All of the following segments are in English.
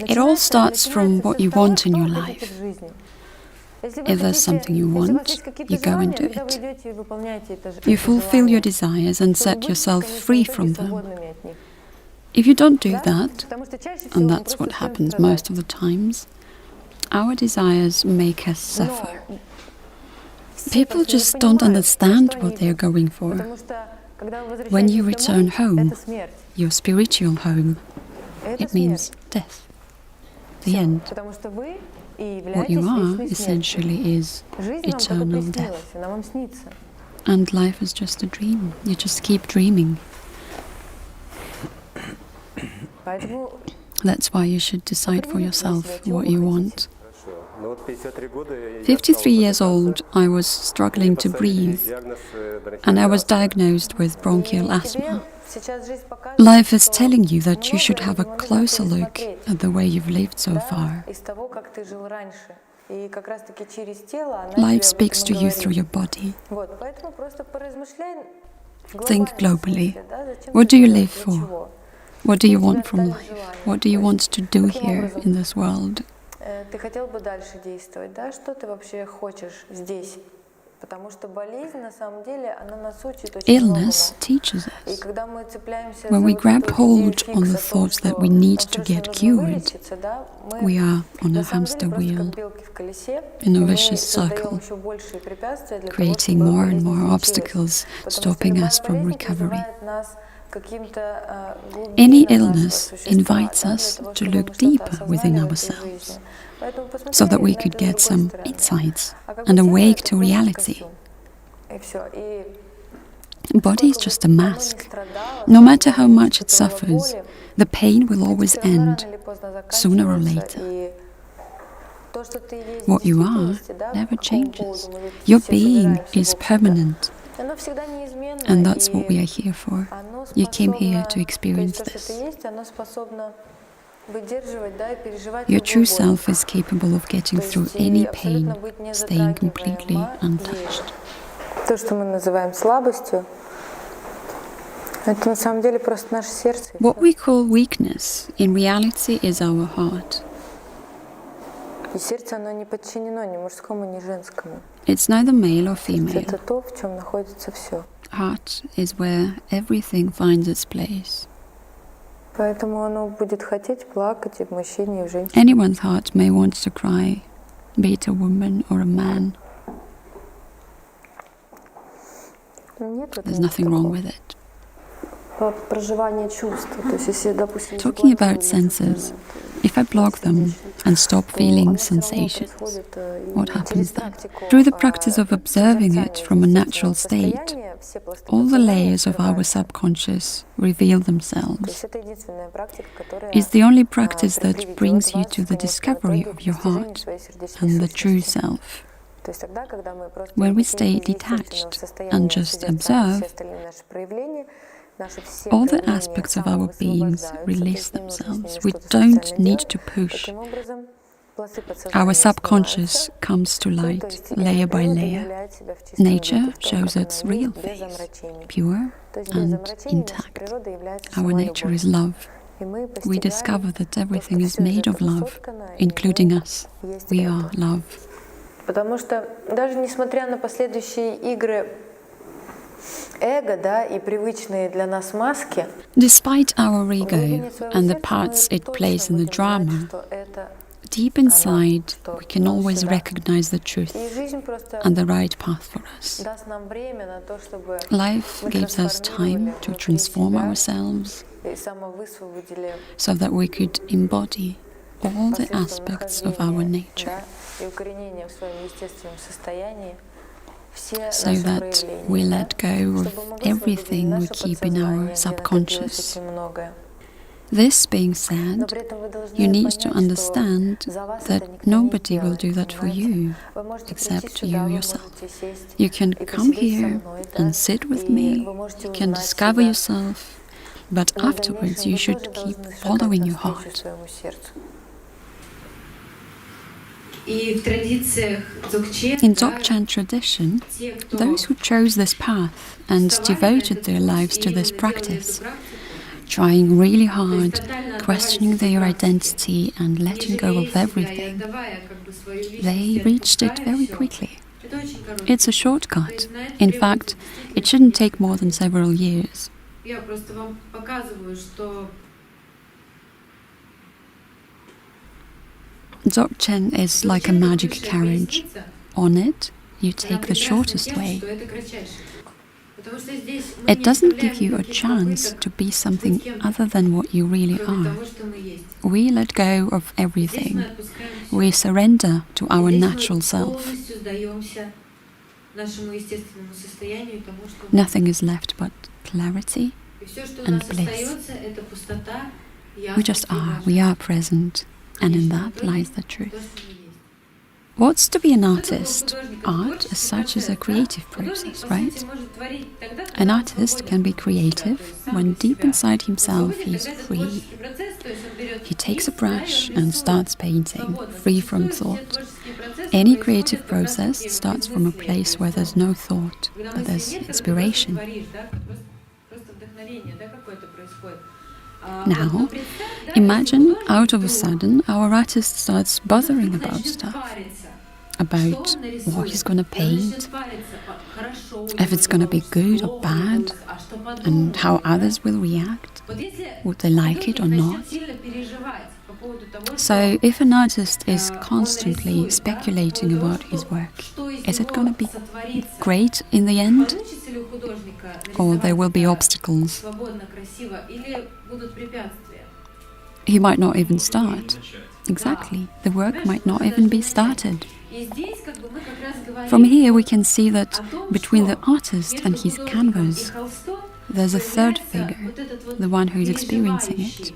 It all starts from what you want in your life. If there's something you want, you go into it. You fulfill your desires and set yourself free from them. If you don't do that, and that's what happens most of the times, our desires make us suffer. People just don't understand what they're going for. When you return home, your spiritual home, it means death, the end. What you are, essentially, is eternal death. And life is just a dream. You just keep dreaming. That's why you should decide for yourself what you want. 53 years old, I was struggling to breathe, and I was diagnosed with bronchial asthma. Life is telling you that you should have a closer look at the way you've lived so far. Life speaks to you through your body. Think globally. What do you live for? What do you want from life? What do you want to do here in this world? Illness teaches us. When we grab hold on the thoughts that we need to get cured, we are on a hamster wheel, in a vicious circle, creating more and more obstacles, stopping us from recovery. Any illness invites us to look deeper within ourselves, so that we could get some insights and awake to reality. Body is just a mask. No matter how much it suffers, the pain will always end, sooner or later. What you are never changes. Your being is permanent. And that's what we are here for. You came here to experience this. Your true self is capable of getting through any pain, staying completely untouched. What we call weakness, in reality, is our heart. It's neither male or female. Heart is where everything finds its place. Anyone's heart may want to cry, be it a woman or a man. There's nothing wrong with it. Talking about senses, if I block them and stop feeling sensations, what happens then? Through the practice of observing it from a natural state, all the layers of our subconscious reveal themselves. It's the only practice that brings you to the discovery of your heart and the true self. When we stay detached and just observe, all the aspects of our beings release themselves. We don't need to push. Our subconscious comes to light, layer by layer. Nature shows its real face, pure and intact. Our nature is love. We discover that everything is made of love, including us. We are love. Despite our ego and the parts it plays in the drama, deep inside we can always recognize the truth and the right path for us. Life gives us time to transform ourselves so that we could embody all the aspects of our nature, so that we let go of everything we keep in our subconscious. This being said, you need to understand that nobody will do that for you, except you yourself. You can come here and sit with me, you can discover yourself, but afterwards you should keep following your heart. In Dzogchen tradition, those who chose this path and devoted their lives to this practice trying really hard, questioning their identity and letting go of everything, they reached it very quickly. It's a shortcut. In fact, it shouldn't take more than several years. Dzogchen is like a magic carriage. On it, you take the shortest way. It doesn't give you a chance to be something other than what you really are. We let go of everything. We surrender to our natural self. Nothing is left but clarity and bliss. We just are. We are present. And in that lies the truth. What's to be an artist? Art as such is a creative process, right? An artist can be creative when deep inside himself he is free. He takes a brush and starts painting, free from thought. Any creative process starts from a place where there's no thought, but there's inspiration. Now, imagine out of a sudden our artist starts bothering about stuff. About what he's going to paint, if it's going to be good or bad, and how others will react, would they like it or not. So if an artist is constantly speculating about his work, is it going to be great in the end? Or there will be obstacles? He might not even start. Exactly, the work might not even be started. From here we can see that between the artist and his canvas, there's a third figure, the one who is experiencing it.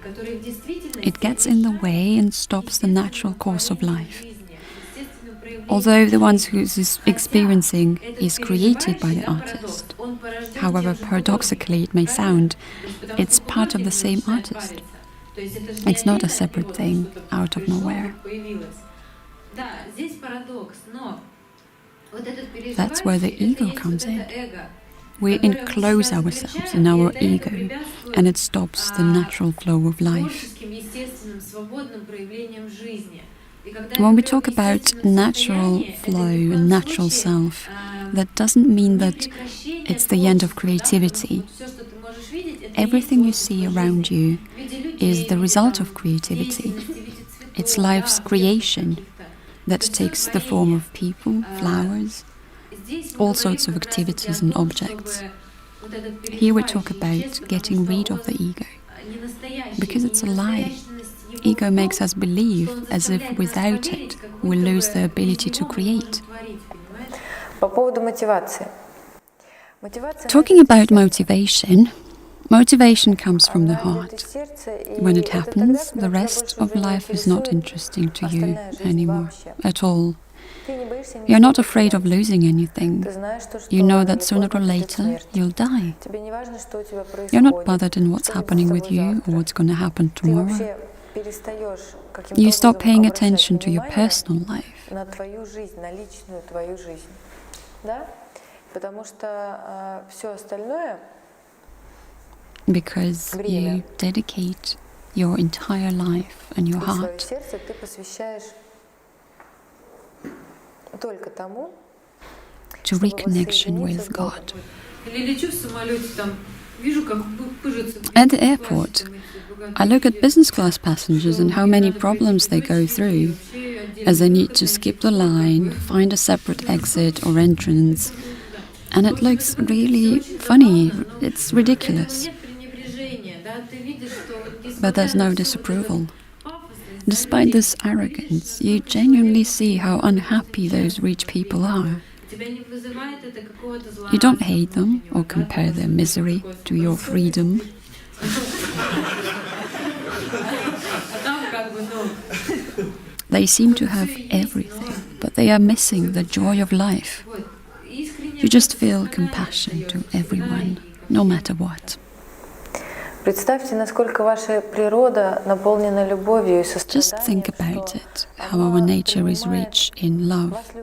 It gets in the way and stops the natural course of life. Although the one who is experiencing is created by the artist, however paradoxically it may sound, it's part of the same artist. It's not a separate thing out of nowhere. That's where the ego comes in. We enclose ourselves in our ego, and it stops the natural flow of life. When we talk about natural flow and natural self, that doesn't mean that it's the end of creativity. Everything you see around you is the result of creativity. It's life's creation that takes the form of people, flowers, all sorts of activities and objects. Here we talk about getting rid of the ego, because it's a lie. Ego makes us believe as if without it we lose the ability to create. Talking about motivation, motivation comes from the heart. When it happens, the rest of life is not interesting to you anymore, at all. You're not afraid of losing anything. You know that sooner or later you'll die. You're not bothered in what's happening with you or what's going to happen tomorrow. You stop paying attention to your personal life. Because you dedicate your entire life and your heart to reconnection with God. At the airport, I look at business class passengers and how many problems they go through, as they need to skip the line, find a separate exit or entrance, and it looks really funny. It's ridiculous. But there's no disapproval. Despite this arrogance, you genuinely see how unhappy those rich people are. You don't hate them or compare their misery to your freedom. They seem to have everything, but they are missing the joy of life. You just feel compassion to everyone, no matter what. Just think about it, how our nature is rich in love,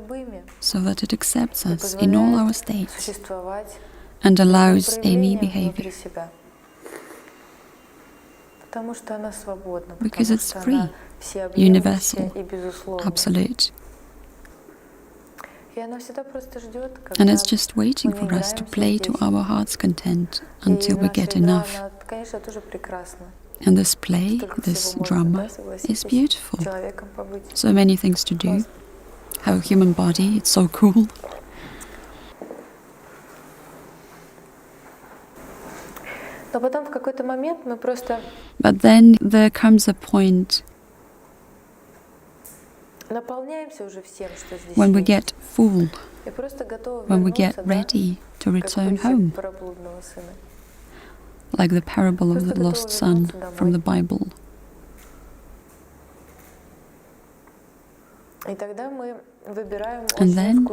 so that it accepts us in all our states and allows any behavior. Because it's free, universal, absolute. And it's just waiting for us to play to our heart's content until we get enough. And this play, this drama, is beautiful. So many things to do. Have a human body, it's so cool. But then there comes a point when we get full, when we get ready to return home, like the parable of the lost son from the Bible. And then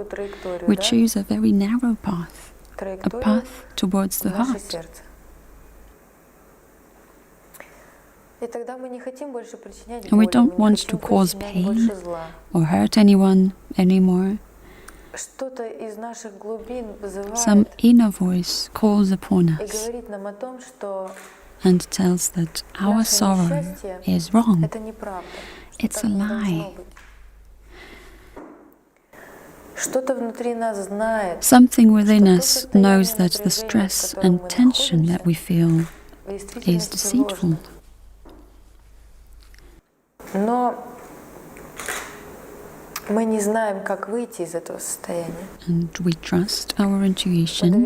we choose a very narrow path, a path towards the heart. And we don't want to cause pain or hurt anyone anymore. Some inner voice calls upon us and tells that our sorrow is wrong. It's a lie. Something within us knows that the stress and tension that we feel is deceitful. And we trust our intuition,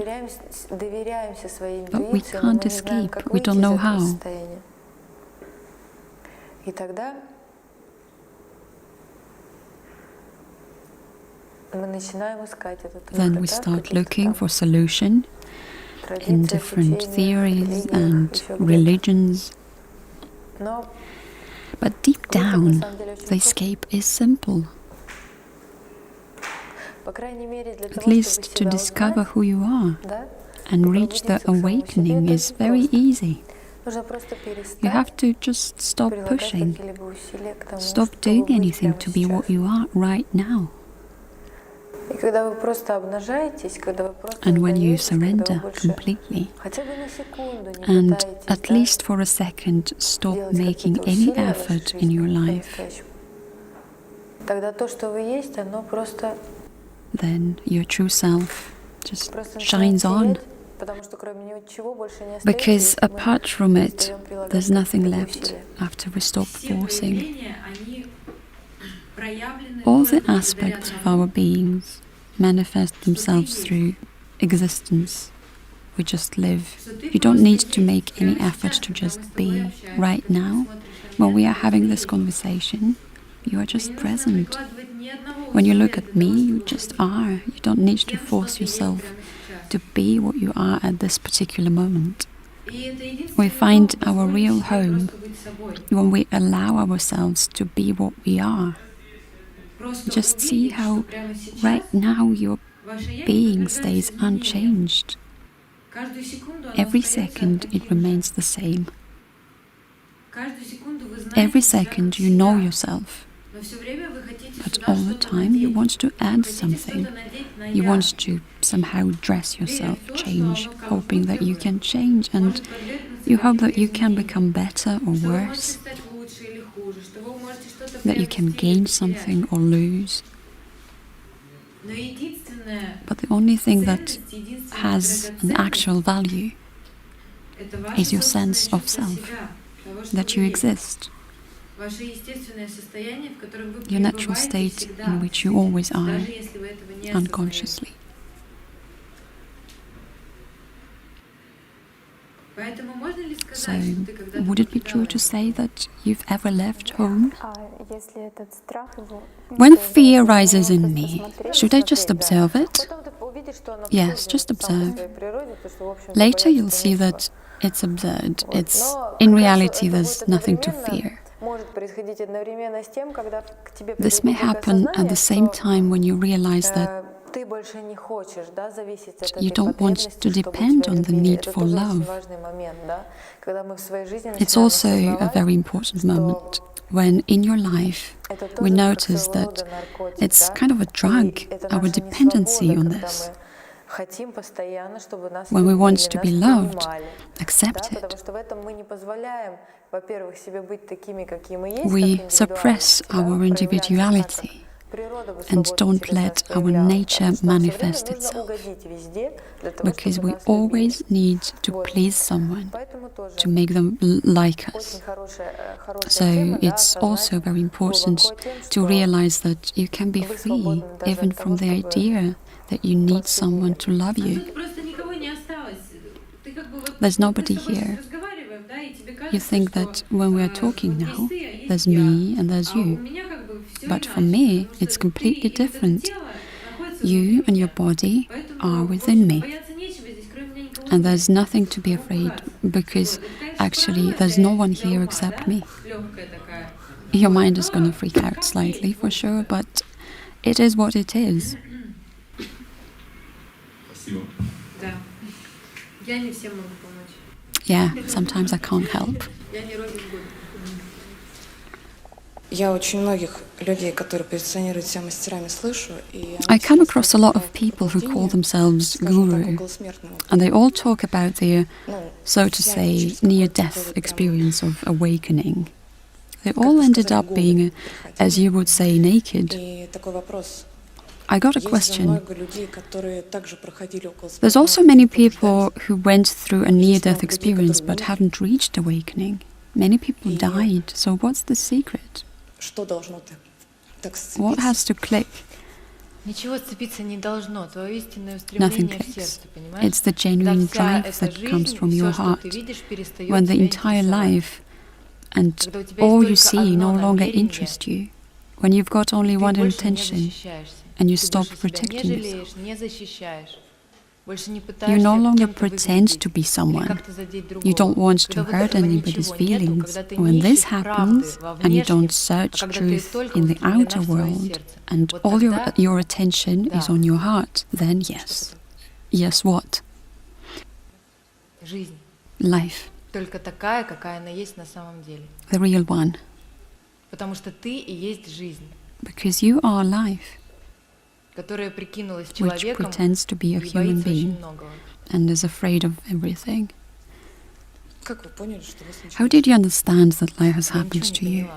but we can't escape, we don't know how. Then we start looking for solution in different theories and religions. But deep down, the escape is simple. At least to discover who you are and reach the awakening is very easy. You have to just stop pushing, stop doing anything to be what you are right now. And when you surrender completely, and at least for a second stop making any effort in your life, then your true self just shines on. Because apart from it, there's nothing left after we stop forcing. All the aspects of our beings manifest themselves through existence. We just live. You don't need to make any effort to just be. Right now, when we are having this conversation, you are just present. When you look at me, you just are. You don't need to force yourself to be what you are at this particular moment. We find our real home when we allow ourselves to be what we are. Just see how right now your being stays unchanged. Every second it remains the same. Every second you know yourself. But all the time you want to add something. You want to somehow dress yourself, change, hoping that you can change, and you hope that you can become better or worse, that you can gain something or lose. But the only thing that has an actual value is your sense of self, that you exist. Your natural state in which you always are, unconsciously. So, would it be true to say that you've ever left home? When fear rises in me, should I just observe it? Yes, just observe. Later you'll see that it's absurd. In reality, there's nothing to fear. This may happen at the same time when you realize that you don't want to depend on the need for love. It's also a very important moment when in your life we notice that it's kind of a drug, our dependency on this. when we want to be loved, accepted, we suppress our individuality and don't let our nature manifest itself, because we always need to please someone, to make them like us. So it's also very important to realize that you can be free even from the idea that you need someone to love you. There's nobody here. You think that when we are talking now, there's me and there's you. But for me, it's completely different. You and your body are within me. And there's nothing to be afraid, because actually there's no one here except me. Your mind is going to freak out slightly, for sure, but it is what it is. Yeah, sometimes I can't help. I come across a lot of people who call themselves guru, and they all talk about their, so to say, near-death experience of awakening. They all ended up being, as you would say, naked. I got a question. There's also many people who went through a near-death experience but haven't reached awakening. Many people died, so what's the secret? What has to click? Nothing clicks. It's the genuine drive that comes from your heart. When the entire life and all you see no longer interest you. When you've got only one intention and you stop protecting yourself. You no longer pretend to be someone. You don't want to hurt anybody's feelings. When this happens, and you don't search truth in the outer world, and all your attention is on your heart, then yes. Yes, what? Life. The real one. Because you are life, which pretends to be a human being and is afraid of everything. How did you understand that life has happened to you?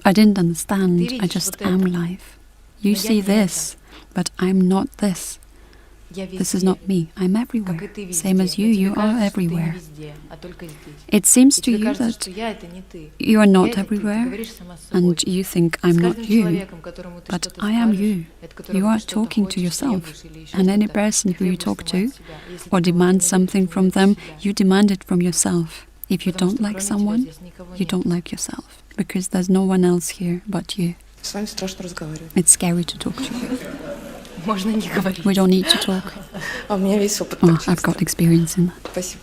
I didn't understand, I just am life. You see this, but I'm not this. This is not me, I'm everywhere. Same as you are everywhere. It seems to you that you are not everywhere, and you think I'm not you, but I am you. You are talking to yourself, and any person who you talk to, or demand something from them, you demand it from yourself. If you don't like someone, you don't like yourself, because there's no one else here but you. It's scary to talk to you. We don't need to talk. Oh, I've got experience in that.